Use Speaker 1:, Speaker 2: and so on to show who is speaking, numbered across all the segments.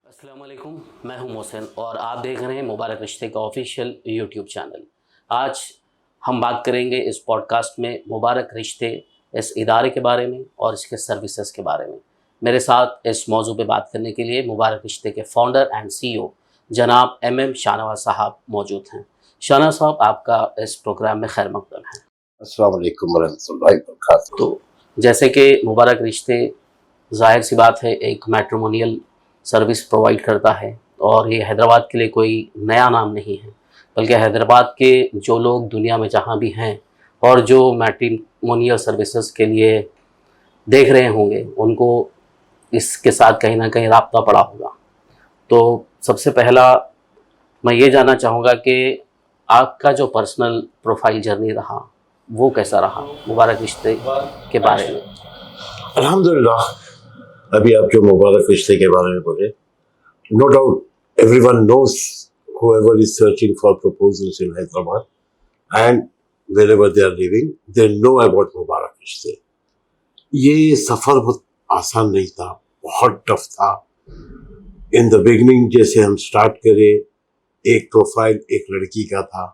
Speaker 1: अस्सलाम वालेकुम, मैं हूं मोहसिन और आप देख रहे हैं मुबारक रिश्ते का ऑफिशियल यूट्यूब चैनल। आज हम बात करेंगे इस पॉडकास्ट में मुबारक रिश्ते इस इदारे के बारे में और इसके सर्विसेज के बारे में। मेरे साथ इस मौजू पे बात करने के लिए मुबारक रिश्ते के फाउंडर एंड सीईओ जनाब एम शाहनवाज साहब मौजूद हैं। शाहनवाज साहब, आपका इस प्रोग्राम में खैर मकदम है।
Speaker 2: अस्सलाम वालेकुम वरहमतुल्लाहि वबरकातुहू।
Speaker 1: तो जैसे कि मुबारक रिश्ते ज़ाहिर सी बात है एक मैट्रिमोनियल सर्विस प्रोवाइड करता है और ये हैदराबाद के लिए कोई नया नाम नहीं है, बल्कि हैदराबाद के जो लोग दुनिया में जहाँ भी हैं और जो मैट्रिमोनियल सर्विसेज के लिए देख रहे होंगे उनको इसके साथ कहीं ना कहीं राब्ता पड़ा होगा। तो सबसे पहला मैं ये जानना चाहूँगा कि आपका जो पर्सनल प्रोफाइल जर्नी रहा वो कैसा रहा मुबारक रिश्ते के बारे में।
Speaker 2: अल्हम्दुलिल्लाह, अभी आप जो मुबारक रिश्ते के बारे में बोले, no doubt everyone knows whoever is searching for proposals in Hyderabad and wherever they are living, they know about मुबारक रिश्ते। ये सफ़र बहुत आसान नहीं था, बहुत टफ था। इन द बिगनिंग जैसे हम स्टार्ट करे, एक प्रोफाइल एक लड़की का था।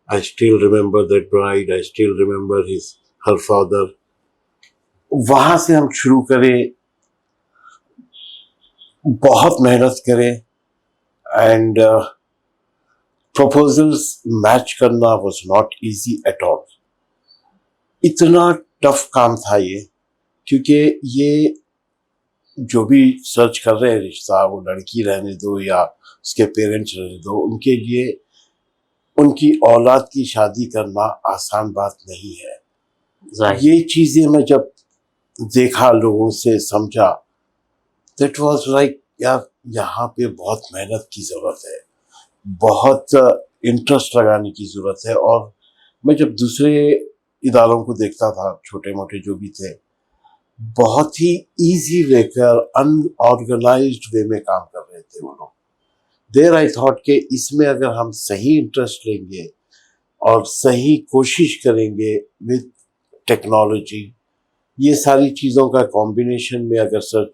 Speaker 2: I still remember that bride, I still remember her father. वहाँ से हम शुरू करें, बहुत मेहनत करें एंड प्रपोजल्स मैच करना was not easy at all. इतना टफ काम था ये, क्योंकि ये जो भी सर्च कर रहे हैं रिश्ता, वो लड़की रहने दो या उसके पेरेंट्स रहने दो, उनके लिए उनकी औलाद की शादी करना आसान बात नहीं है। ये चीज़ें मैं जब देखा, लोगों से समझा, दैट वाज लाइक यार, यहाँ पे बहुत मेहनत की ज़रूरत है, बहुत इंटरेस्ट लगाने की ज़रूरत है। और मैं जब दूसरे इदारों को देखता था, छोटे मोटे जो भी थे, बहुत ही इजी लेकर अनऑर्गेनाइज्ड वे में काम कर रहे थे वो लोग। देयर आई थॉट कि इसमें अगर हम सही इंटरेस्ट लेंगे और सही कोशिश करेंगे विद टेक्नोलॉजी, ये सारी चीज़ों का कॉम्बिनेशन में अगर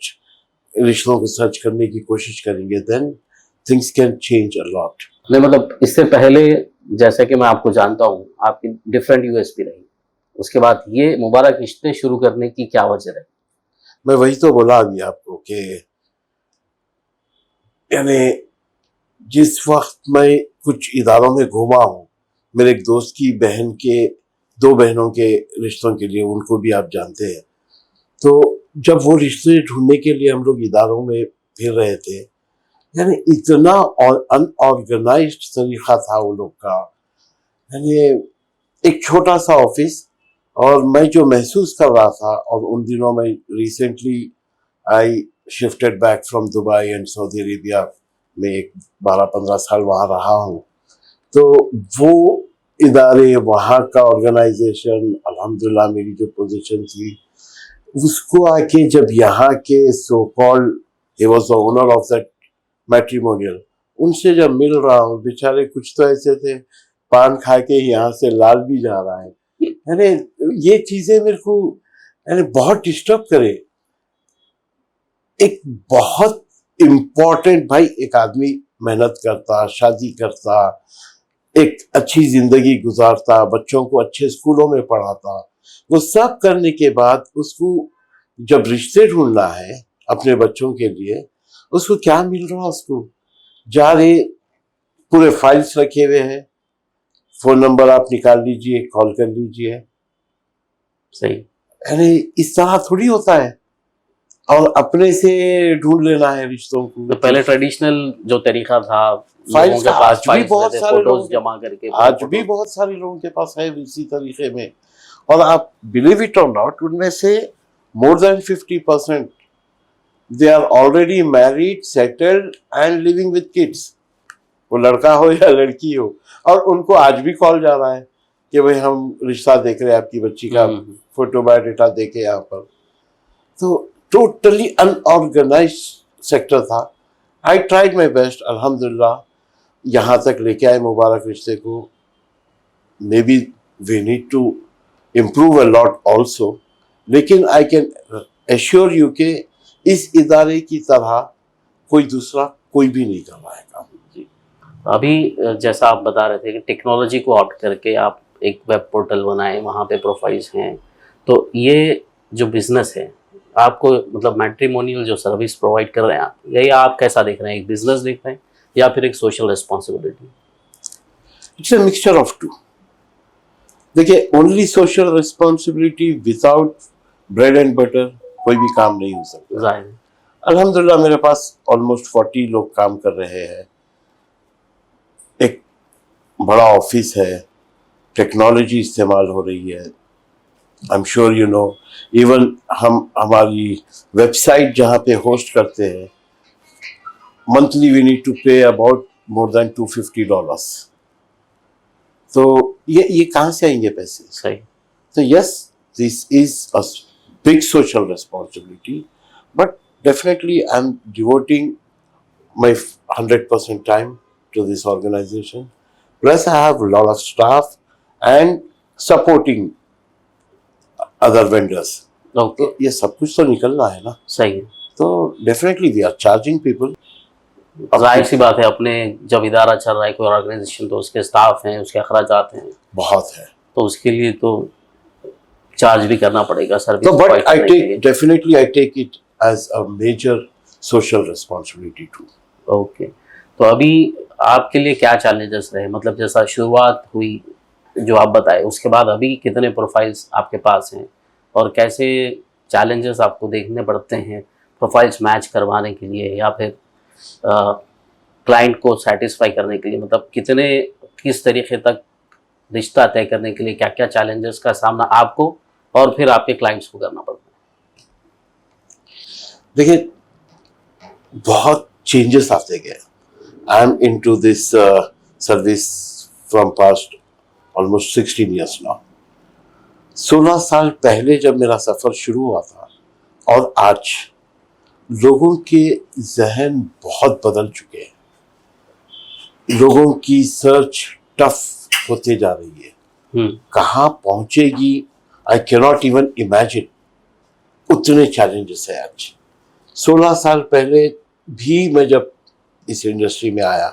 Speaker 2: रिश्तों को सर्च करने की कोशिश करेंगे, then things can change a lot.
Speaker 1: नहीं, मतलब इससे पहले जैसे कि मैं आपको जानता हूँ, आपकी डिफरेंट यूएसपी रही, उसके बाद ये मुबारक रिश्ते शुरू करने की क्या वजह है?
Speaker 2: मैं वही तो बोला अभी आपको कि यानी जिस वक्त मैं कुछ इदारों में घूमा हूँ, मेरे एक दोस्त की बहन के 2 बहनों के रिश्तों के लिए, उनको भी आप जानते हैं, तो जब वो रिश्ते ढूंढने के लिए हम लोग इदारों में फिर रहे थे, यानी इतना अनऑर्गेनाइज्ड तरीका था वो लोग का। यानी एक छोटा सा ऑफिस, और मैं जो महसूस कर रहा था, और उन दिनों में recently I shifted back from Dubai and Saudi Arabia में, एक 12-15 साल वहाँ रहा हूँ, तो वो इदारे, वहाँ का ऑर्गेनाइजेशन, अल्हम्दुलिल्लाह मेरी जो पोजीशन थी, उसको आके जब यहाँ के so called, he was the owner of that matrimonial, उनसे जब मिल रहा हूँ, बेचारे कुछ तो ऐसे थे, पान खा के यहाँ से लाल भी जा रहा है। यानी ये चीजें मेरे को यानी बहुत डिस्टर्ब करे। एक बहुत इम्पोर्टेंट, भाई, एक आदमी मेहनत करता, शादी करता, एक अच्छी जिंदगी गुजारता, बच्चों को अच्छे स्कूलों में पढ़ाता, वो सब करने के बाद उसको जब रिश्ते ढूंढना है अपने बच्चों के लिए, उसको क्या मिल रहा है? उसको जा रहे, पूरे फाइल्स रखे हुए हैं, फोन नंबर आप निकाल लीजिए, कॉल कर लीजिए।
Speaker 1: सही।
Speaker 2: अरे इस तरह थोड़ी होता है, और अपने से ढूंढ लेना है रिश्तों को।
Speaker 1: तो पहले ट्रेडिशनल जो तरीका था,
Speaker 2: फाइल्स का आज भी बहुत सारे लोग
Speaker 1: जमा करके,
Speaker 2: आज भी बहुत सारे लोगों के पास है इसी तरीके में। और आप बिलीव इट और नॉट, उनमें से more than 50% they are already married, settled and living with kids. वो लड़का हो या लड़की हो, और उनको आज भी कॉल जा रहा है कि भाई हम रिश्ता देख रहे हैं, आपकी बच्ची का फोटो बायोडेटा देखे यहाँ पर। तो टोटली अनऑर्गेनाइज्ड सेक्टर था। आई ट्राइड माई बेस्ट, अल्हम्दुलिल्लाह यहाँ तक लेके आए मुबारक रिश्ते को। May be we need to improve a lot also, लेकिन आई कैन एश्योर यू के इस इदारे की तरह कोई दूसरा कोई भी नहीं कर रहा है काम।
Speaker 1: जी। अभी जैसा आप बता रहे थे कि टेक्नोलॉजी को ऑप्ट करके आप एक वेब पोर्टल बनाए, वहाँ पे प्रोफाइल्स हैं, तो ये जो बिजनेस है आपको मतलब मैट्रिमोनियल जो सर्विस प्रोवाइड कर रहे हैं आप, ये आप कैसा देख रहे हैं, एक बिजनेस देख रहे हैं या फिर एक social responsibility?
Speaker 2: It's a mixture of two. देखिए, only social responsibility without bread and butter कोई भी काम नहीं हो सकता।
Speaker 1: जाहिर है।
Speaker 2: अल्हम्दुलिल्लाह मेरे पास ऑलमोस्ट 40 लोग काम कर रहे हैं, एक बड़ा ऑफिस है, टेक्नोलॉजी इस्तेमाल हो रही है। I am sure you know, even हम हमारी वेबसाइट जहाँ पे होस्ट करते हैं, मंथली वी नीड टू पे अबाउट मोर देन $250। तो ये कहाँ से आएंगे पैसे?
Speaker 1: सही।
Speaker 2: So yes, this is a big social responsibility, but definitely I'm devoting my 100% time to this organization. Plus, I have a lot of staff and supporting other vendors.
Speaker 1: Okay.
Speaker 2: तो ये सब कुछ तो निकलना है ना,
Speaker 1: सही है।
Speaker 2: तो definitely we are charging people.
Speaker 1: जाहिर सी बात है, अपने जब इदारा चल रहा है कोई ऑर्गेनाइजेशन, तो उसके स्टाफ हैं, उसके अखराजात हैं,
Speaker 2: बहुत है।
Speaker 1: तो उसके लिए तो चार्ज भी करना पड़ेगा service
Speaker 2: So, but
Speaker 1: provide
Speaker 2: I
Speaker 1: करने के लिए।
Speaker 2: take definitely I take it as a major social responsibility too.
Speaker 1: Okay. तो अभी आपके लिए क्या चैलेंजेस रहे, मतलब जैसा शुरुआत हुई जो आप बताए, उसके बाद अभी कितने प्रोफाइल्स आपके पास हैं और कैसे चैलेंजेस आपको देखने पड़ते हैं प्रोफाइल्स मैच करवाने के लिए या फिर क्लाइंट को सेटिस्फाई करने के लिए, मतलब किस तरीके तक रिश्ता तय करने के लिए क्या क्या चैलेंजेस का सामना आपको और फिर आपके क्लाइंट्स को करना पड़ता
Speaker 2: देखिए, बहुत चेंजेस आते गए। I am into this service from past almost 16 years now. 16 साल पहले जब मेरा सफ़र शुरू हुआ था और आज, लोगों के जहन बहुत बदल चुके हैं। लोगों की सर्च टफ होते जा रही है। कहाँ पहुंचेगी, आई कैनॉट इवन इमेजिन। उतने चैलेंजेस है आज। 16 साल पहले भी मैं जब इस इंडस्ट्री में आया,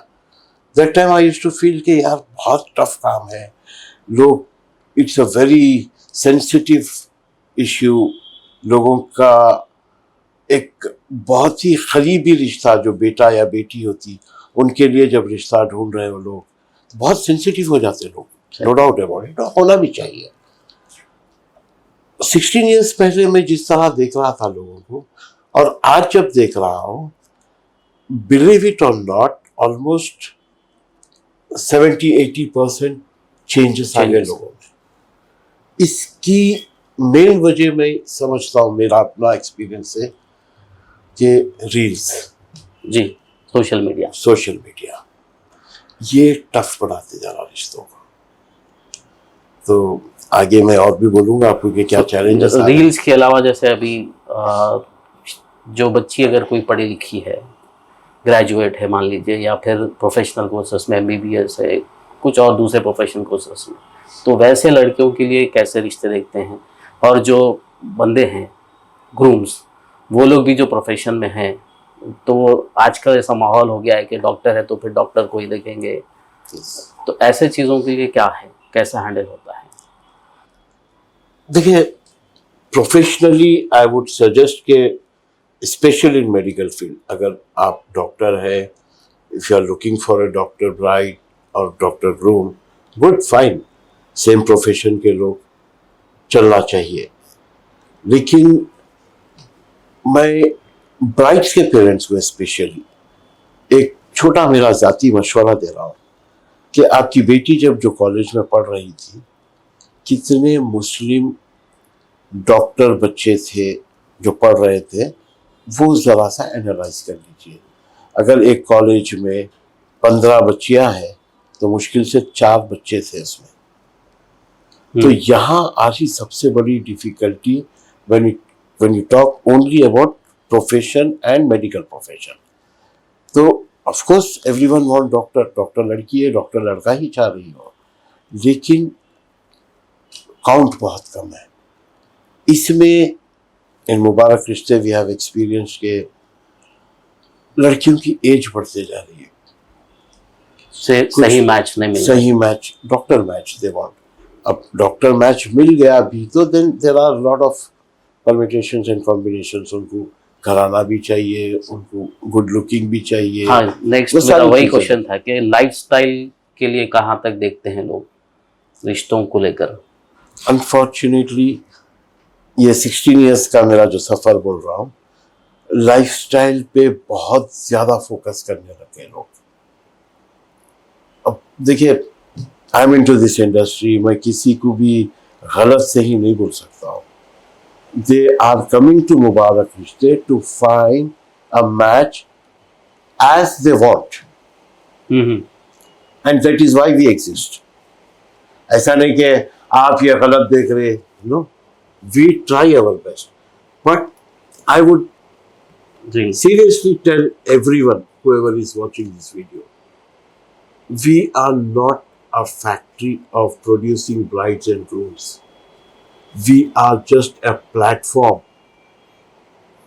Speaker 2: that time I used to feel कि यार बहुत टफ काम है, लोग, it's a very sensitive issue. लोगों का एक बहुत ही करीबी रिश्ता जो बेटा या बेटी होती, उनके लिए जब रिश्ता ढूंढ रहे हो लोग, तो बहुत सेंसिटिव हो जाते हैं लोग। नो डाउट अबाउट इट, होना भी चाहिए। 16 ईयर्स पहले मैं जिस तरह देख रहा था लोगों को और आज जब देख रहा हूँ, बिलीव इट और नॉट, ऑलमोस्ट 70-80% चेंजेस आ गए लोगों में। इसकी मेन वजह मैं समझता हूँ, मेरा अपना एक्सपीरियंस है कि रील्स,
Speaker 1: जी, सोशल
Speaker 2: मीडिया ये टफ बनाते जा रहा रिश्तों को। तो आगे मैं और भी बोलूँगा आपको कि क्या चैलेंजेस आ रहे हैं।
Speaker 1: रील्स के अलावा जैसे अभी जो बच्ची अगर कोई पढ़ी लिखी है, ग्रेजुएट है मान लीजिए, या फिर प्रोफेशनल कोर्सेस में MBBS है, कुछ और दूसरे प्रोफेशनल कोर्सेस में, तो वैसे लड़कियों के लिए कैसे रिश्ते देखते हैं? और जो बंदे हैं ग्रूम्स, वो लोग भी जो प्रोफेशन में हैं, तो आजकल ऐसा माहौल हो गया है कि डॉक्टर है तो फिर डॉक्टर को ही देखेंगे, तो ऐसे चीज़ों के लिए क्या है, कैसे हैंडल होता है?
Speaker 2: देखिए, प्रोफेशनली आई वुड सजेस्ट कि स्पेशली इन मेडिकल फील्ड, अगर आप डॉक्टर है, if you are looking for a doctor bride और doctor groom, good fine, same profession के लोग चलना चाहिए। लेकिन मैं ब्राइड्स के पेरेंट्स को स्पेशली एक छोटा मेरा ज़ाती मशवरा दे रहा हूँ कि आपकी बेटी जब जो कॉलेज में पढ़ रही थी, कितने मुस्लिम डॉक्टर बच्चे थे जो पढ़ रहे थे, वो ज़रा सा एनालाइज कर लीजिए। अगर एक कॉलेज में 15 बच्चियां हैं तो मुश्किल से 4 बच्चे थे उसमें। तो यहाँ आ रही सबसे बड़ी difficulty when you talk only about profession and medical profession. तो of course everyone want doctor लड़की है, डॉक्टर लड़का ही चाह रही हो, लेकिन काउंट बहुत कम है इसमें। इन मुबारक रिश्ते वी हैव एक्सपीरियंस के लड़कियों की एज बढ़ते जा रही है,
Speaker 1: सही मैच नहीं मिल
Speaker 2: सही match, doctor match they want. अब डॉक्टर मैच मिल गया भी तो then there are lot of permutations and combinations. उनको घराना भी चाहिए, उनको गुड लुकिंग भी चाहिए।
Speaker 1: हाँ, नेक्स्ट
Speaker 2: वो
Speaker 1: मेरा
Speaker 2: सारी
Speaker 1: वही
Speaker 2: चीजें।
Speaker 1: क्वेश्चन था कि लाइफस्टाइल के लिए कहाँ तक देखते हैं लोग रिश्तों को लेकर।
Speaker 2: अनफॉर्चुनेटली ये 16 इयर्स का मेरा जो सफर बोल रहा हूँ, लाइफस्टाइल पे बहुत ज्यादा फोकस करने लगे लोग। अब देखिए, I am into this industry, मैं किसी को भी गलत सही नहीं बोल सकता हूँ। They are coming to Mubarak Rishte to find a match as they want, and that is why we exist. ऐसा नहीं कि आप ये गलत देख रहे, no, we try our best, but I would
Speaker 1: जी
Speaker 2: seriously tell everyone, whoever is watching this video, we are not a factory of producing brides and grooms. We are just a platform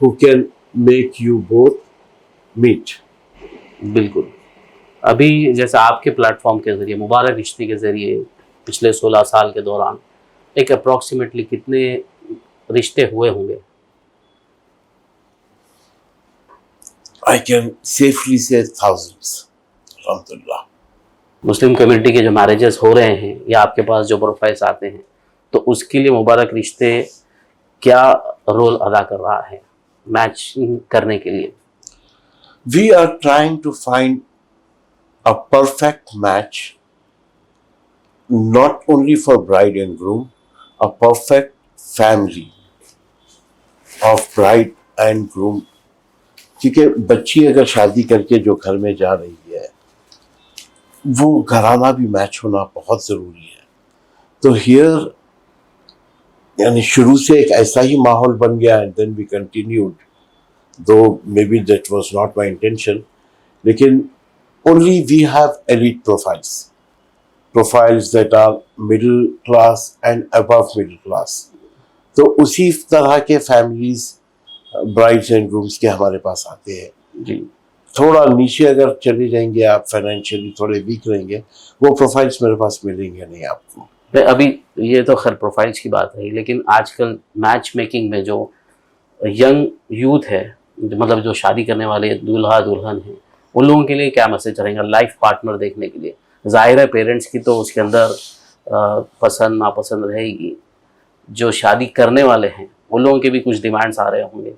Speaker 2: who can make you both meet.
Speaker 1: बिल्कुल। अभी जैसे आपके platform के जरिए, मुबारक रिश्ते के जरिए पिछले 16 साल के दौरान एक अप्रॉक्सीमेटली कितने रिश्ते हुए होंगे?
Speaker 2: I can safely say thousands. Alhamdulillah.
Speaker 1: Muslim community के जो मैरिजेस हो रहे हैं या आपके पास जो प्रोफाइल्स आते हैं, तो उसके लिए मुबारक रिश्ते क्या रोल अदा कर रहा है मैचिंग करने के लिए?
Speaker 2: We are trying to find a perfect match, not only for bride and groom, a perfect family of bride and groom. क्योंकि बच्ची अगर शादी करके जो घर में जा रही है, वो घराना भी मैच होना बहुत ज़रूरी है। तो हियर यानी शुरू से एक ऐसा ही माहौल बन गया, and then we continued, though maybe that was not my intention, लेकिन only we have elite profiles that are middle class and above middle class. तो उसी तरह के फैमिलीज, ब्राइड्स एंड ग्रूम्स के हमारे पास आते हैं
Speaker 1: जी।
Speaker 2: थोड़ा नीचे अगर चले जाएंगे आप, फाइनेंशियली थोड़े वीक रहेंगे, वो प्रोफाइल्स मेरे पास मिलेंगे नहीं आपको।
Speaker 1: अभी ये तो खैर प्रोफाइल्स की बात रही, लेकिन आजकल मैच मेकिंग में जो यंग यूथ है, मतलब जो शादी करने वाले दूल्हा दुल्हन हैं, उन लोगों के लिए क्या मैसेज रहेगा लाइफ पार्टनर देखने के लिए? जाहिर है पेरेंट्स की तो उसके अंदर पसंद नापसंद रहेगी, जो शादी करने वाले हैं उन लोगों के भी कुछ डिमांड्स आ रहे होंगे।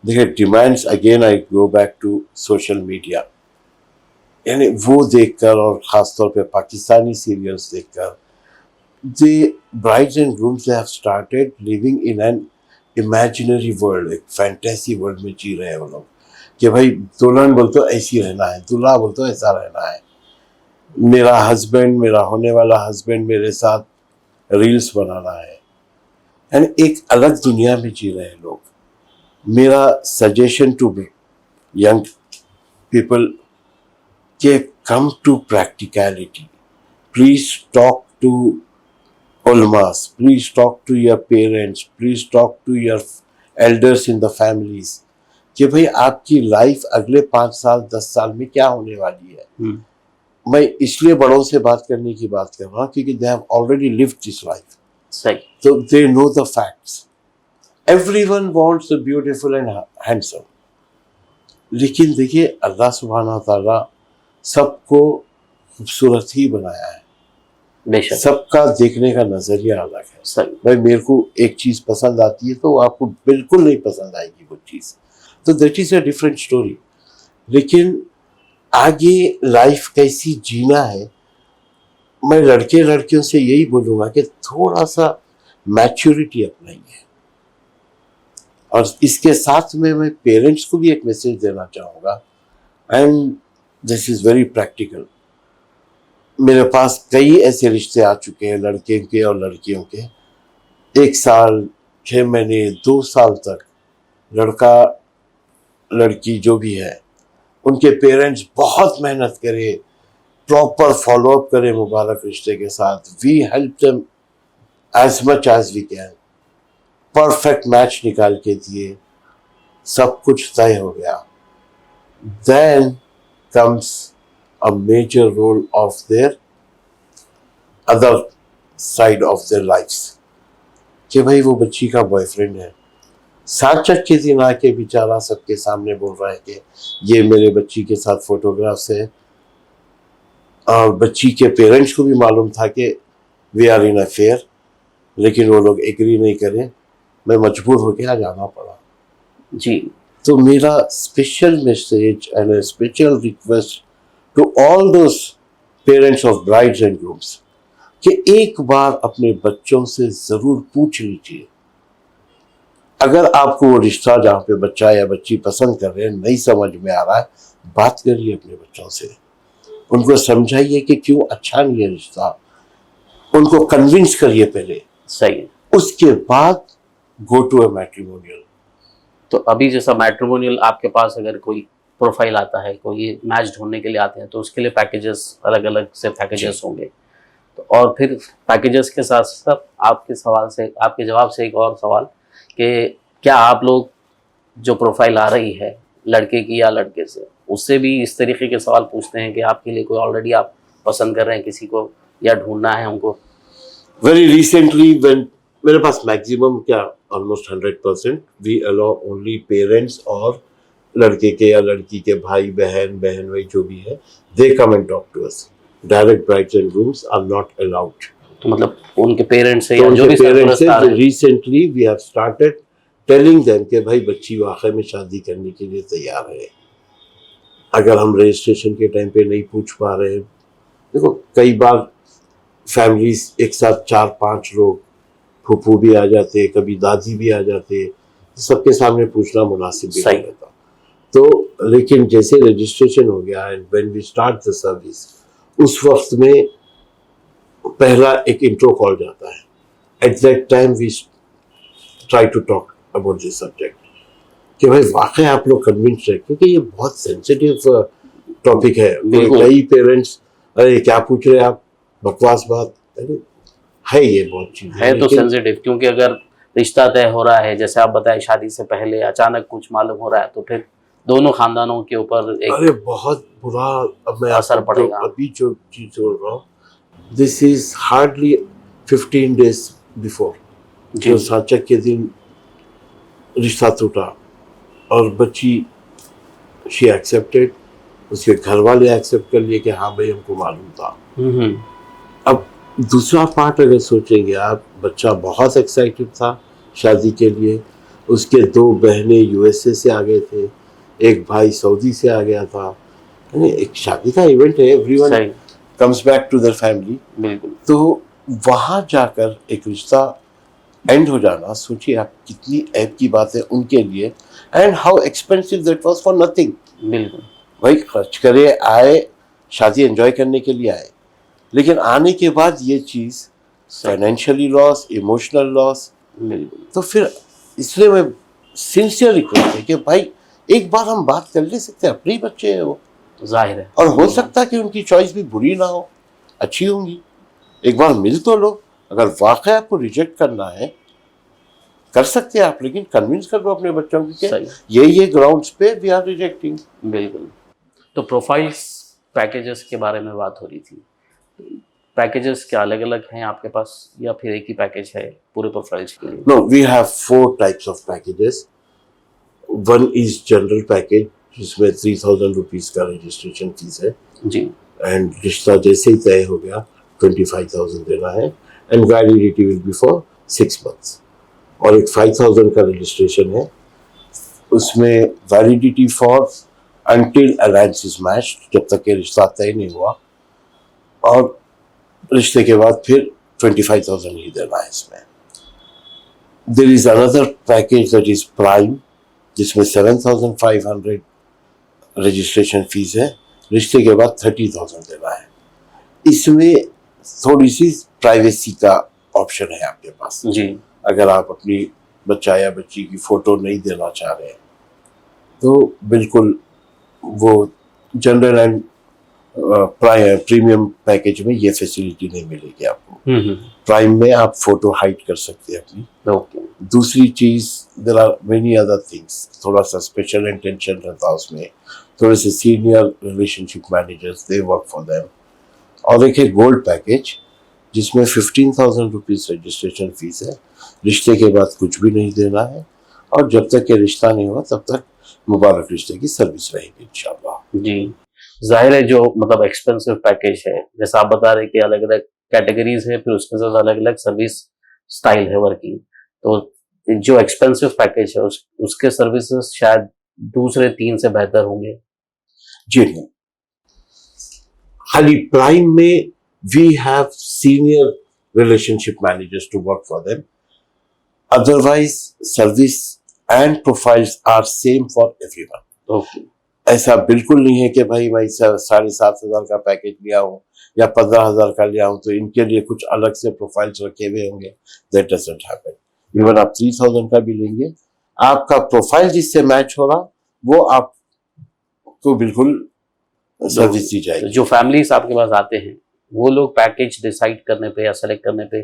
Speaker 2: देखिए, demands again I go back to social media, यानी वो देखकर और ख़ासतौर पे पाकिस्तानी सीरियल्स देखकर, the brides and grooms they have started living in an imaginary world, एक फैंटेसी वर्ल्ड में जी रहे हैं वो लोग कि भाई दुल्हन बोल तो ऐसी रहना है, दूल्हा बोल तो ऐसा रहना है, मेरा हस्बैंड, मेरा होने वाला हस्बैंड मेरे साथ रील्स बनाना है, एंड एक अलग दुनिया में जी रहे हैं लोग। मेरा सजेशन टू यंग पीपल के come to practicality, please talk to ulmas, please talk to your parents, please talk to your elders in the families कि भाई आपकी लाइफ अगले 5 साल 10 साल में क्या होने वाली है। मैं इसलिए बड़ों से बात करने की बात कर रहा हूँ क्योंकि they have already lived this life,
Speaker 1: सही,
Speaker 2: so they know the facts. Everyone wants the beautiful and handsome, लेकिन देखिए अल्लाह सुब्हानहू व तआला सबको खूबसूरत ही बनाया है,
Speaker 1: बेशक
Speaker 2: सबका देखने का नजरिया अलग है।
Speaker 1: सही।
Speaker 2: भाई मेरे को एक चीज पसंद आती है तो आपको बिल्कुल नहीं पसंद आएगी वो चीज, तो that is a different story. लेकिन आगे लाइफ कैसी जीना है, मैं लड़के लड़कियों से यही बोलूंगा कि थोड़ा सा मैच्योरिटी अपनाइए। और इसके साथ में मैं पेरेंट्स को भी एक मैसेज देना चाहूँगा, and this is very practical. मेरे पास कई ऐसे रिश्ते आ चुके हैं लड़के के और लड़कियों के, 1 साल 6 महीने 2 साल तक लड़का लड़की जो भी है उनके पेरेंट्स बहुत मेहनत करे, प्रॉपर फॉलोअप करे मुबारक रिश्ते के साथ। We help them as much as we can, perfect match निकाल के दिए, सब कुछ तय हो गया, then comes a major role of their other side of their lives कि भाई वो बच्ची का बॉयफ्रेंड है, साचक के दिन आके बेचारा सबके सामने बोल रहा है कि ये मेरे बच्ची के साथ फोटोग्राफ्स है, और बच्ची के पेरेंट्स को भी मालूम था कि वी आर इन अफेयर, लेकिन वो लोग एग्री नहीं करें, मैं मजबूर होकर आ जाना पड़ा
Speaker 1: जी।
Speaker 2: तो मेरा special message and a special request to all those parents of brides and grooms कि एक बार अपने बच्चों से जरूर पूछ लीजिए, अगर आपको वो रिश्ता जहाँ पे बच्चा या बच्ची पसंद कर रहे हैं नहीं समझ में आ रहा है, बात करिए अपने बच्चों से, उनको समझाइए कि क्यों अच्छा नहीं है रिश्ता, उनको कन्विंस करिए पहले,
Speaker 1: सही है।
Speaker 2: उसके बाद गो टू अ मैट्रिमोनियल।
Speaker 1: तो अभी जैसा मैट्रिमोनियल आपके पास अगर कोई प्रोफाइल आता है, कोई मैच ढूंढने के लिए आते हैं, तो उसके लिए पैकेजेस अलग अलग से पैकेजेस होंगे। तो और फिर पैकेजेस के साथ साथ आपके सवाल से, आपके जवाब से एक और सवाल कि क्या आप लोग जो प्रोफाइल आ रही है लड़के की या लड़के से, उससे भी इस तरीके के सवाल पूछते हैं कि आपके लिए कोई ऑलरेडी आप पसंद कर रहे हैं किसी को या ढूंढना है उनको?
Speaker 2: वेरी रिसेंटली व्हेन मेरे पास मैक्सिमम क्या almost 100% we allow only parents और लड़के के या लड़की के भाई बहन भाई जो भी है, they come and talk to us. Direct brides and grooms are not allowed.
Speaker 1: तो मतलब उनके पेरेंट्स से
Speaker 2: तो
Speaker 1: या जो भी
Speaker 2: पेरेंट्स से
Speaker 1: सरपरस्त आ रहे हैं,
Speaker 2: recently we have started telling them कि भाई बच्ची वाकई में शादी करने के लिए तैयार है। अगर हम रजिस्ट्रेशन के टाइम पे नहीं पूछ पा रहे हैं, देखो कई बार फैमिलीज एक साथ 4-5 लोग, फूफू भी आ जाते, कभी दादी भी आ जाते, सबके सामने पूछना मुनासिब भी नहीं रहता। तो लेकिन जैसे रजिस्ट्रेशन हो गया and when we start the service, उस वक्त में पहला एक इंट्रो कॉल जाता है। At that time we try to talk about this subject कि भाई वाकई आप लोग कन्विंस है, क्योंकि ये बहुत सेंसिटिव टॉपिक है। कई पेरेंट्स अरे क्या पूछ रहे हैं आप, बकवास बात, अरे है ये बहुत चीज
Speaker 1: है तो सेंसिटिव, क्योंकि अगर रिश्ता तय हो रहा है, जैसे आप बताएं शादी से पहले अचानक कुछ मालूम हो रहा है, तो फिर दोनों खानदानों के ऊपर एक
Speaker 2: अरे बहुत बुरा, अब मैं
Speaker 1: असर पड़ेगा।
Speaker 2: अभी जो चीज बोल रहा हूँ, this is hardly 15 days before जो साचक के दिन रिश्ता टूटा और बच्ची शी एक्सेप्टेड, उसके घर वाले एक्सेप्ट कर लिए कि हाँ भाई हमको मालूम था। अब दूसरा पार्ट अगर सोचेंगे आप, बच्चा बहुत एक्साइटेड था शादी के लिए, उसके 2 बहनें यूएसए से आ गए थे, एक भाई सऊदी से आ गया था, एक शादी का इवेंट है, everyone comes back to their family.
Speaker 1: बिल्कुल।
Speaker 2: तो वहाँ जाकर एक रिश्ता एंड हो जाना, सोचिए आप कितनी ऐप की बात है उनके लिए, and how expensive that was for nothing.
Speaker 1: बिल्कुल
Speaker 2: भाई खर्च करे आए, शादी एंजॉय करने के लिए आए, लेकिन आने के बाद ये चीज़ फाइनेंशियली लॉस, इमोशनल लॉस। तो फिर इसलिए मैं सिंसियर रिक्वेस्ट है कि भाई एक बार हम बात कर ले सकते हैं, अपने ही बच्चे हैं वो,
Speaker 1: जाहिर है,
Speaker 2: और हो सकता है कि उनकी चॉइस भी बुरी ना हो, अच्छी होंगी, एक बार मिल तो लो। अगर वाकई आपको रिजेक्ट करना है कर सकते हैं आप, लेकिन कन्विंस कर लो अपने बच्चों को कि ये ग्राउंड्स पे वी आर रिजेक्टिंग।
Speaker 1: बिल्कुल। तो प्रोफाइल्स पैकेजेस के बारे में बात हो रही थी, पैकेजेस क्या अलग अलग हैं आपके पास या फिर एक ही पैकेज है पूरे प्रोफाइल्स के लिए?
Speaker 2: No, we have 4 types of packages. One is general package जिसमें 3000 रुपीज का रजिस्ट्रेशन फीस है
Speaker 1: जी,
Speaker 2: एंड रिश्ता जैसे ही तय हो गया 25,000 देना है, and validity will be for 6 months। और एक 5,000 का रजिस्ट्रेशन है, उसमें validity for until alliance is matched, जब तक ये रिश्ता तय नहीं हुआ, और रिश्ते के बाद फिर 25,000 ही देना है इसमें। There is another package that is prime, जिसमें 7,500 रजिस्ट्रेशन फीस है, रिश्ते के बाद 30,000 देना है। इसमें थोड़ी सी प्राइवेसी का ऑप्शन है आपके पास
Speaker 1: जी।
Speaker 2: अगर आप अपनी बच्चा या बच्ची की फोटो नहीं देना चाह रहे हैं तो बिल्कुल वो जनरल एंड प्रीमियम पैकेज में ये फैसिलिटी नहीं मिलेगी आपको। प्राइम में आप फोटो हाइड कर सकते हैं अपनी। दूसरी चीज, there are many other things, थोड़ा सा स्पेशल इंटेंशन रहता है उसमें, थोड़े से senior relationship managers, they work for them. और एक है गोल्ड पैकेज, जिसमें 15,000 रुपीज रजिस्ट्रेशन फीस है। रिश्ते के बाद कुछ भी नहीं देना है, और जब तक ये रिश्ता नहीं हुआ तब तक मुबारक रिश्ते की सर्विस रहेगी इंशाल्लाह।
Speaker 1: जी, जाहिर है जो मतलब एक्सपेंसिव पैकेज है, जैसा आप बता रहे हैं कि अलग अलग कैटेगरीज है, फिर उसके साथ अलग अलग सर्विस स्टाइल है वर्किंग। तो जो एक्सपेंसिव पैकेज है उसके सर्विसेज शायद दूसरे 3 से बेहतर होंगे।
Speaker 2: जी नहीं, खाली प्राइम में we have senior relationship managers to work for them, otherwise service and profiles are same for everyone.
Speaker 1: Okay,
Speaker 2: ऐसा बिल्कुल नहीं है कि भाई मैं 7,500 का पैकेज लिया हूँ या 15,000 का लिया हूँ तो इनके लिए कुछ अलग से प्रोफाइल्स रखे हुए होंगे। That doesn't happen. इवन आप 3,000 का भी लेंगे, आपका प्रोफाइल जिससे मैच हो रहा वो आपको बिल्कुल सर्विस दी जाएगी।
Speaker 1: जो फैमिलीज आपके पास आते हैं वो लोग पैकेज डिसाइड करने पे या सेलेक्ट करने पे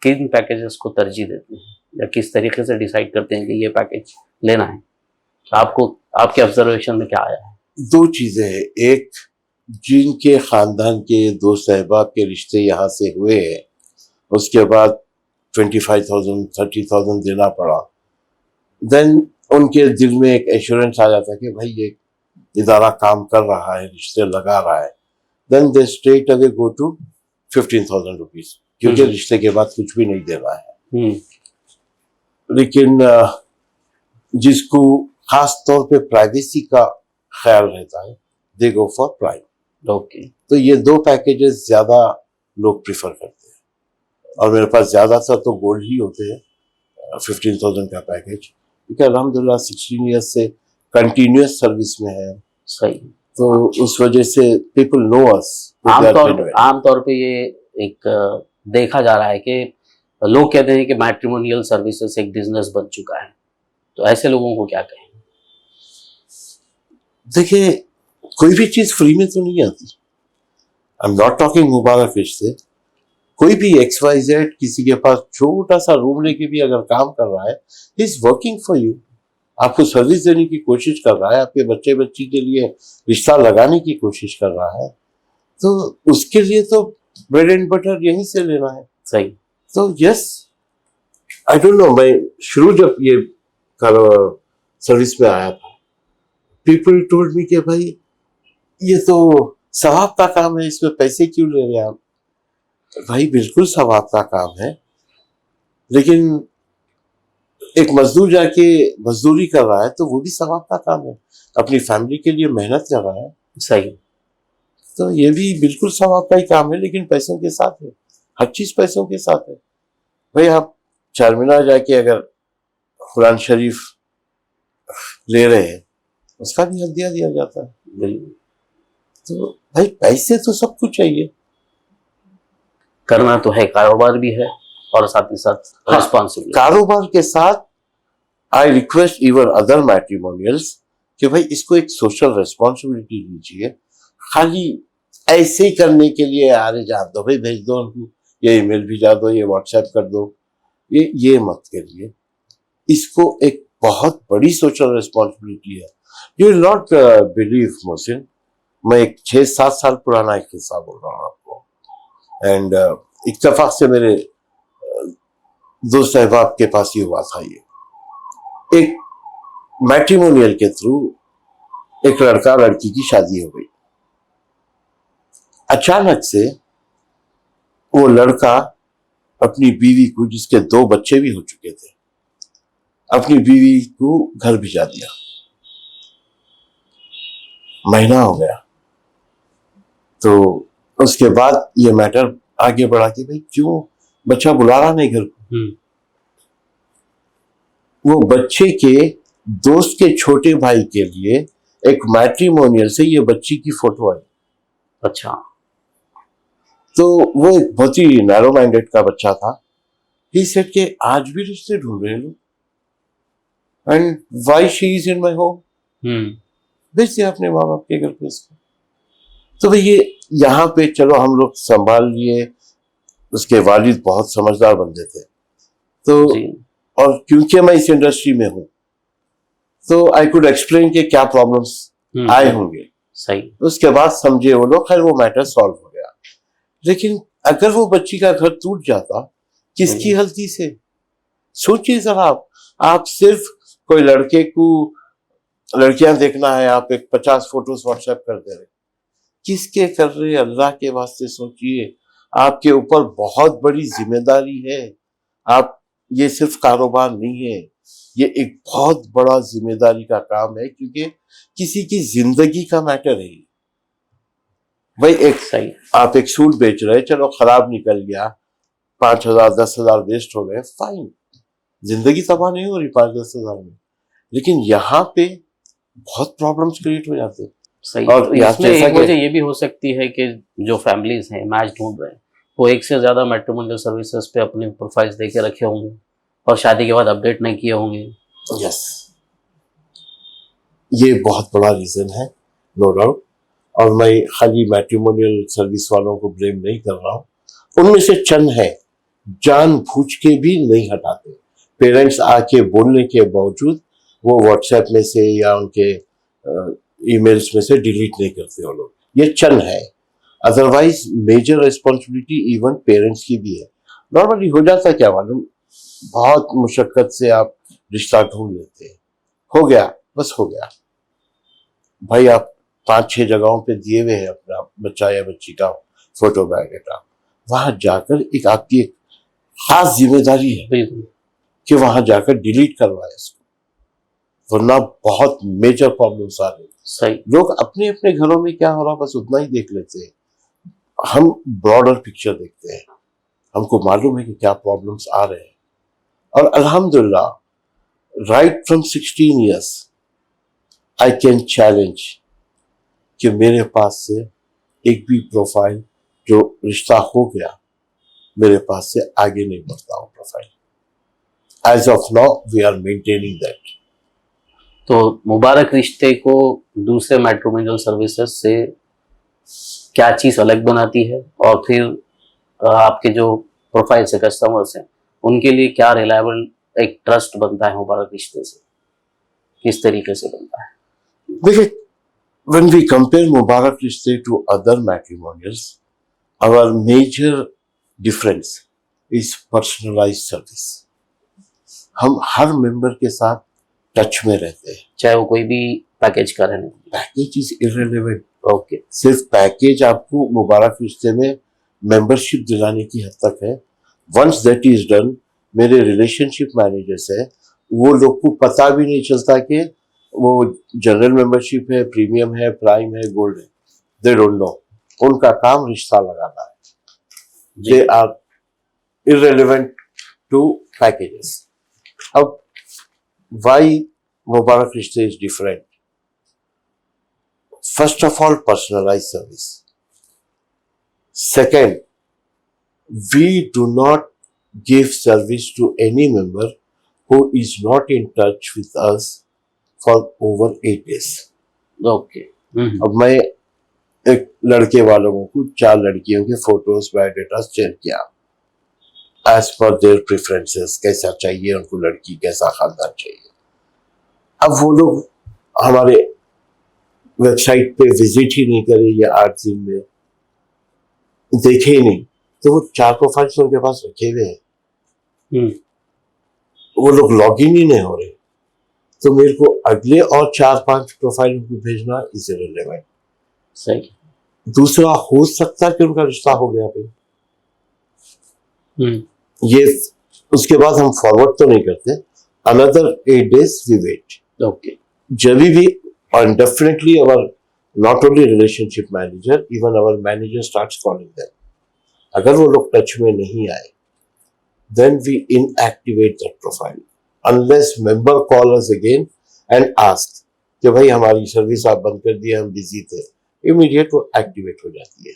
Speaker 1: किन पैकेजेस को तरजीह देते हैं, या किस तरीके से डिसाइड करते हैं कि ये पैकेज लेना है? आपको आपके ऑब्जर्वेशन में क्या आया है?
Speaker 2: 2 चीजें हैं। एक, जिनके खानदान के दोस्त अहबाब के रिश्ते यहाँ से हुए हैं, उसके बाद 25,000 30,000 देना पड़ा, देन उनके दिल में एक एश्योरेंस आ जाता है कि भाई ये इदारा काम कर रहा है, रिश्ते लगा रहा है, then they straight away go to 15,000 rupees, क्योंकि रिश्ते के बाद कुछ भी नहीं देना है। लेकिन जिसको खास तौर पे प्राइवेसी का ख्याल रहता है, दे गो फॉर प्राइम।
Speaker 1: ओके,
Speaker 2: तो ये 2 पैकेजेस ज्यादा लोग प्रिफर करते हैं, और मेरे पास ज्यादातर तो गोल्ड ही होते हैं, 15,000 का पैकेज, क्योंकि अल्हम्दुलिल्लाह 16 ईयर्स से कंटिन्यूस सर्विस में है।
Speaker 1: सही।
Speaker 2: तो उस वजह से पीपल नो अस।
Speaker 1: आमतौर पे ये एक देखा जा रहा है कि लोग कहते हैं कि मैट्रिमोनियल सर्विसेज एक बिजनेस बन चुका है, तो ऐसे लोगों को क्या कहें?
Speaker 2: देखिए, कोई भी चीज फ्री में तो नहीं आती। आई एम नॉट टॉकिंग मुबारक रिश्ते, कोई भी XYZ किसी के पास छोटा सा रूम लेके भी अगर काम कर रहा है, he is working for you, आपको सर्विस देने की कोशिश कर रहा है, आपके बच्चे बच्ची के लिए रिश्ता लगाने की कोशिश कर रहा है, तो उसके लिए तो ब्रेड एंड बटर यहीं से लेना है।
Speaker 1: सही।
Speaker 2: तो यस, आई डोंट नो, मैं शुरू जब ये सर्विस में आया था, पीपल टोल्ड मी कि भाई ये तो सवाब का काम है, इसमें पैसे क्यों ले रहे हैं आप? भाई बिल्कुल सवाब का काम है, लेकिन एक मजदूर जाके मजदूरी कर रहा है तो वो भी सवाब का काम है, अपनी फैमिली के लिए मेहनत कर रहा है।
Speaker 1: सही।
Speaker 2: तो ये भी बिल्कुल सवाब का ही काम है, लेकिन पैसों के साथ है, हर चीज पैसों के साथ है। भाई आप चारमीनार जाके अगर कुरान शरीफ ले रहे हैं, उसका भी हदिया दिया जाता है। तो भाई पैसे तो सब कुछ चाहिए,
Speaker 1: करना तो है, कारोबार भी है और साथ ही साथ रिस्पॉन्सिबिलिटी।
Speaker 2: कारोबार के साथ I request even other matrimonials कि भाई इसको एक सोशल रिस्पॉन्सिबिलिटी लीजिए। खाली ऐसे ही करने के लिए अरे जा दो भाई, भेज दो उनको, ये ईमेल भेजा दो, ये व्हाट्सएप कर दो, ये मत करिए। इसको एक बहुत बड़ी सोशल रिस्पॉन्सिबिलिटी है। You will not believe Mohsin, मैं एक 6-7 साल पुराना एक किस्सा बोल रहा हूँ आपको, एंड इत्तेफाक से मेरे दोस्त अहबाब के पास ही हुआ था। ये एक मैट्रिमोनियल के थ्रू एक लड़का लड़की की शादी हो गई। अचानक से वो लड़का अपनी बीवी को, जिसके 2 बच्चे भी हो चुके थे, अपनी बीवी को घर भिजा दिया। महीना हो गया, तो उसके बाद ये मैटर आगे बढ़ा कि भाई क्यों बच्चा बुला रहा नहीं घर को। वो बच्चे के दोस्त के छोटे भाई के लिए एक मैट्रिमोनियल से ये बच्ची की फोटो आई।
Speaker 1: अच्छा।
Speaker 2: तो वो एक बहुत ही नैरो माइंडेड का बच्चा था। ही सेड के आज भी रिश्ते ढूंढ रहे लोग, and why she is in my home, भेज दिया अपने माँ बाप के घर पे इसको। तो भाई ये यहाँ पे चलो हम लोग संभाल लिए, उसके वालिद बहुत समझदार बंदे थे, तो और क्योंकि मैं इस इंडस्ट्री में हूँ तो आई कुड एक्सप्लेन कि क्या प्रॉब्लम्स आए होंगे,
Speaker 1: सही।
Speaker 2: उसके बाद समझे वो लोग, खैर वो मैटर सॉल्व हो गया। लेकिन अगर वो बच्ची का घर टूट जाता, किसकी गलती से? सोचिए जरा आप सिर्फ कोई लड़के को लड़कियां देखना है, आप एक 50 फोटोज व्हाट्सएप कर दे रहे, किसके कर रहे? अल्लाह के वास्ते सोचिए, आपके ऊपर बहुत बड़ी जिम्मेदारी है। आप, ये सिर्फ कारोबार नहीं है, ये एक बहुत बड़ा जिम्मेदारी का काम है, क्योंकि किसी की जिंदगी का मैटर है। भाई एक
Speaker 1: सही।
Speaker 2: आप एक सूट बेच रहे, चलो खराब निकल गया, 5,000 10,000 वेस्ट हो गए, फाइन, जिंदगी तबाह नहीं हो रही 5-10 हजार में। लेकिन यहाँ पे बहुत प्रॉब्लम्स क्रिएट हो जाते हैं।
Speaker 1: सही।
Speaker 2: और
Speaker 1: तो
Speaker 2: यहाँ
Speaker 1: इसमें
Speaker 2: जैसा
Speaker 1: एक
Speaker 2: कि
Speaker 1: वजह ये भी हो सकती है कि जो फैमिलीज हैं मैच ढूंढ रहे हैं, वो एक से ज़्यादा मैट्रिमोनियल सर्विसेज पे अपने प्रोफाइल्स दे के रखे होंगे और शादी के बाद अपडेट नहीं किए होंगे।
Speaker 2: यस, ये बहुत बड़ा रीजन है, नो डाउट। और मैं खाली मैट्रिमोनियल सर्विस वालों को ब्लेम नहीं कर रहा हूँ, उनमें से चंद है जानबूझ के भी नहीं हटाते। पेरेंट्स आके बोलने के बावजूद वो व्हाट्सएप में से या उनके ईमेल्स में से डिलीट नहीं करते वो लोग, ये चंद है। Otherwise major responsibility even parents की भी है। नॉर्मली हो जाता क्या मालूम, बहुत मुशक्कत से आप रिश्ता ढूंढ लेते हैं, हो गया, बस हो गया। भाई आप 5-6 जगहों पे दिए हुए हैं अपना बच्चा या बच्ची का फोटो बायोडाटा, वहां जाकर एक आपकी एक खास जिम्मेदारी है
Speaker 1: बिल्कुल।
Speaker 2: कि वहां जाकर डिलीट करवाए इसको, वरना बहुत मेजर प्रॉब्लम्स आ रही हैं।
Speaker 1: सही।
Speaker 2: लोग अपने अपने घरों में क्या हो रहा बस उतना ही देख लेते हैं, हम ब्रॉडर पिक्चर देखते हैं, हमको मालूम है कि क्या प्रॉब्लम्स आ रहे हैं। और अल्हम्दुलिल्लाह right from 16 years I can challenge कि मेरे पास से एक भी प्रोफाइल जो रिश्ता हो गया मेरे पास से आगे नहीं बढ़ता वो profile. As of now we are maintaining that.
Speaker 1: तो मुबारक रिश्ते को दूसरे मैट्रिमोनियल सर्विसेज से क्या चीज़ अलग बनाती है, और फिर आपके जो प्रोफाइल से कस्टमर्स हैं उनके लिए क्या रिलायबल एक ट्रस्ट बनता है मुबारक रिश्ते से, किस तरीके से बनता है?
Speaker 2: देखिए, when we compare Mubarak Rishte to other matrimonials, our major difference is personalized service. हम हर मेंबर के साथ टच में रहते हैं,
Speaker 1: चाहे वो कोई भी पैकेज का रहने।
Speaker 2: Package is irrelevant.
Speaker 1: ओके।
Speaker 2: सिर्फ पैकेज आपको मुबारक रिश्ते में मेंबरशिप दिलाने की हद तक है। वंस दैट इज डन, मेरे रिलेशनशिप मैनेजर्स है, वो लोग को पता भी नहीं चलता कि वो जनरल मेंबरशिप है, प्रीमियम है, प्राइम है, गोल्ड है, दे डोंट नो। उनका काम रिश्ता लगाना है, they are irrelevant to packages. अब why Mubarak Rishte is different? First of all, personalized service. Second, we do not give service to any member who is not in touch with us for over 8 days.
Speaker 1: Okay.
Speaker 2: अब मैं एक लड़के वालों को 4 लड़कियों के photos biodata share किया as per there preferences, कैसा चाहिए उनको लड़की, कैसा खानदान चाहिए। अब वो लोग हमारे वेबसाइट पे विजिट ही नहीं करे या 8 दिन में देखे ही नहीं, तो वो 4 प्रोफाइल्स उनके पास रखे हुए हैं, वो लोग लॉग इन ही नहीं हो रहे, तो मेरे को अगले और 4-5 प्रोफाइल उनको भेजना इज इररिलेवेंट।
Speaker 1: सही।
Speaker 2: दूसरा, हो सकता है कि उनका रिश्ता हो गया भाई, ये उसके बाद हम फॉरवर्ड तो नहीं करते, another 8 days we wait.
Speaker 1: Okay.
Speaker 2: जब भी, and definitely our not only relationship manager, even our manager starts calling them. अगर वो लोग टच में नहीं आए, then we inactivate that profile unless member call us again and ask कि भाई हमारी सर्विस आप बंद कर दिए, हम बिजी थे, इमीडिएट वो एक्टिवेट हो जाती है।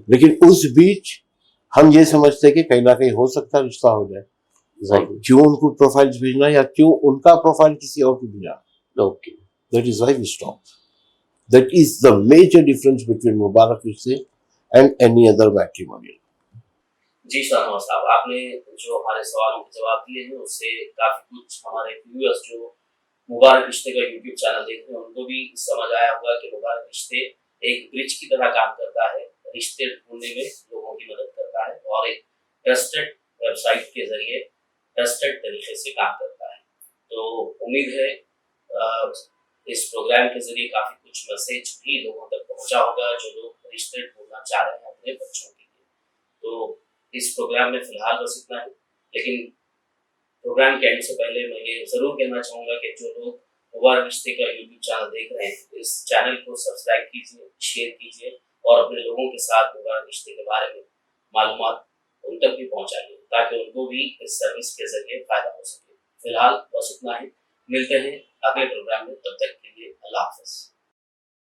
Speaker 2: लेकिन उस बीच हम ये समझते हैं कि कहीं ना कहीं हो सकता है रिश्ता हो जाए, क्यों उनको प्रोफाइल्स भेजना या क्यों उनका प्रोफाइल किसी और को भेजना।
Speaker 1: Okay.
Speaker 2: That is why we stop. That is the major difference between Mubarak Rishte and any other matrimonial.
Speaker 1: जी सर, नमस्कार। आपने जो हमारे सवालों के जवाब दिए हैं उससे काफी कुछ हमारे व्यूअर्स जो मुबारक रिश्ते का यूट्यूब चैनल देख रहे हैं उनको भी समझ आया होगा कि मुबारक रिश्ते एक ब्रिज की तरह काम करता है, रिश्ते ढूंढने में लोगों की मदद करता है और एक ट्रस्टेड वेबसाइट के जरिए ट्रस्टेड तरीके से काम करता है। तो उम्मीद है इस प्रोग्राम के जरिए काफी कुछ मैसेज भी लोगों तक पहुंचा होगा जो लोग रिश्ते ढूंढना चाह रहे हैं अपने बच्चों के लिए। तो इस प्रोग्राम में फिलहाल बस इतना है, लेकिन प्रोग्राम के एंड से पहले मैं ये जरूर कहना चाहूंगा कि जो लोग मुबारक रिश्ते का यूट्यूब चैनल देख रहे हैं इस चैनल को सब्सक्राइब कीजिए, शेयर कीजिए और अपने लोगों के साथ मुबारक रिश्ते के बारे में मालूमात उन तक भी पहुंचाइए ताकि उनको भी इस सर्विस के जरिए फायदा हो सके। फिलहाल बस इतना ही, मिलते हैं अगले प्रोग्राम में, तब तक के लिए अल्लाह हाफिज।